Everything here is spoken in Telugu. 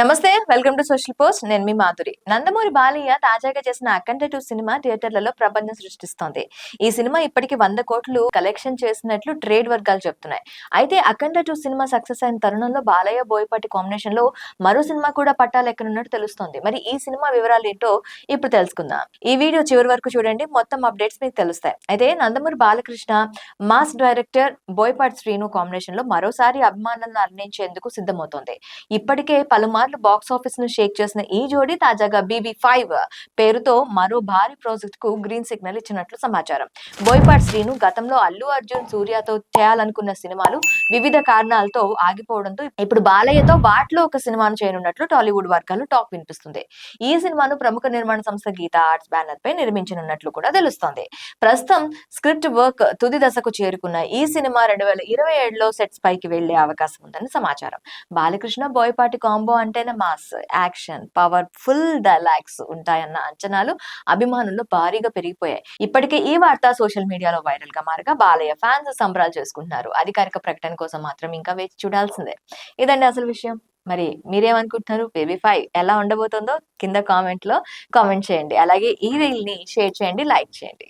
నమస్తే, వెల్కమ్ టు సోషల్ పోస్ట్. నేను మీ మాధురి. నందమూరి బాలయ్య తాజాగా చేసిన అఖండ 2 సినిమా థియేటర్లలో ప్రపంచం సృష్టిస్తోంది. ఈ సినిమా ఇప్పటికి 100 కోట్లు కలెక్షన్ చేసినట్లు ట్రేడ్ వర్గాలు చెప్తున్నాయి. అయితే అఖండ 2 సినిమా సక్సెస్ అయిన తరుణంలో బాలయ్య బోయపాటి కాంబినేషన్ లో మరో సినిమా కూడా పట్టాలెక్కనున్నట్టు తెలుస్తోంది. మరి ఈ సినిమా వివరాలు ఏంటో ఇప్పుడు తెలుసుకుందాం. ఈ వీడియో చివరి వరకు చూడండి, మొత్తం అప్డేట్స్ మీకు తెలుస్తాయి. అయితే Nandamuri Balakrishna mass director Boyapati Srinu combination లో మరోసారి అభిమానులను అర్నించేందుకు సిద్ధమవుతోంది. ఇప్పటికే పలుమార్లు బాక్స్ ఆఫీస్ ను షేక్ చేసిన ఈ జోడీ తాజాగా BB5 పేరుతో మరో భారీ ప్రాజెక్ట్ కు గ్రీన్ సిగ్నల్ ఇచ్చినట్లు సమాచారం. బోయపాటి శ్రీను గతంలో అల్లు అర్జున్, సూర్యతో చేయాలనుకున్న సినిమాలు వివిధ కారణాలతో ఆగిపోవడంతో ఇప్పుడు బాలయ్యతో వాటిలో ఒక సినిమాను చేయనున్నట్లు టాలీవుడ్ వర్గాలు టాక్ వినిపిస్తుంది. ఈ సినిమాను ప్రముఖ నిర్మాణ సంస్థ గీతా ఆర్ట్స్ బ్యానర్ పై నిర్మించనున్నట్లు కూడా తెలుస్తోంది. ప్రస్తుతం స్క్రిప్ట్ వర్క్ తుది దశకు చేరుకున్న ఈ సినిమా 2027లో సెట్స్ పైకి వెళ్లే అవకాశం ఉందని సమాచారం. బాలకృష్ణ బోయపాటి కాంబో అంటేనే mass, action, powerful dialogues ఉంటాయన్న అంచనాలు అభిమానుల్లో భారీగా పెరిగిపోయాయి. ఇప్పటికే ఈ వార్త సోషల్ మీడియాలో వైరల్ గా మారగా బాలయ్య ఫ్యాన్స్ సంబరాలు చేసుకుంటున్నారు. అధికారిక ప్రకటన కోసం మాత్రం ఇంకా వేచి చూడాల్సిందే. ఇదండి అసలు విషయం. మరి మీరేమనుకుంటున్నారు? BB5 ఎలా ఉండబోతుందో కింద కామెంట్ లో కామెంట్ చేయండి. అలాగే ఈ రీల్ ని షేర్ చేయండి, లైక్ చేయండి.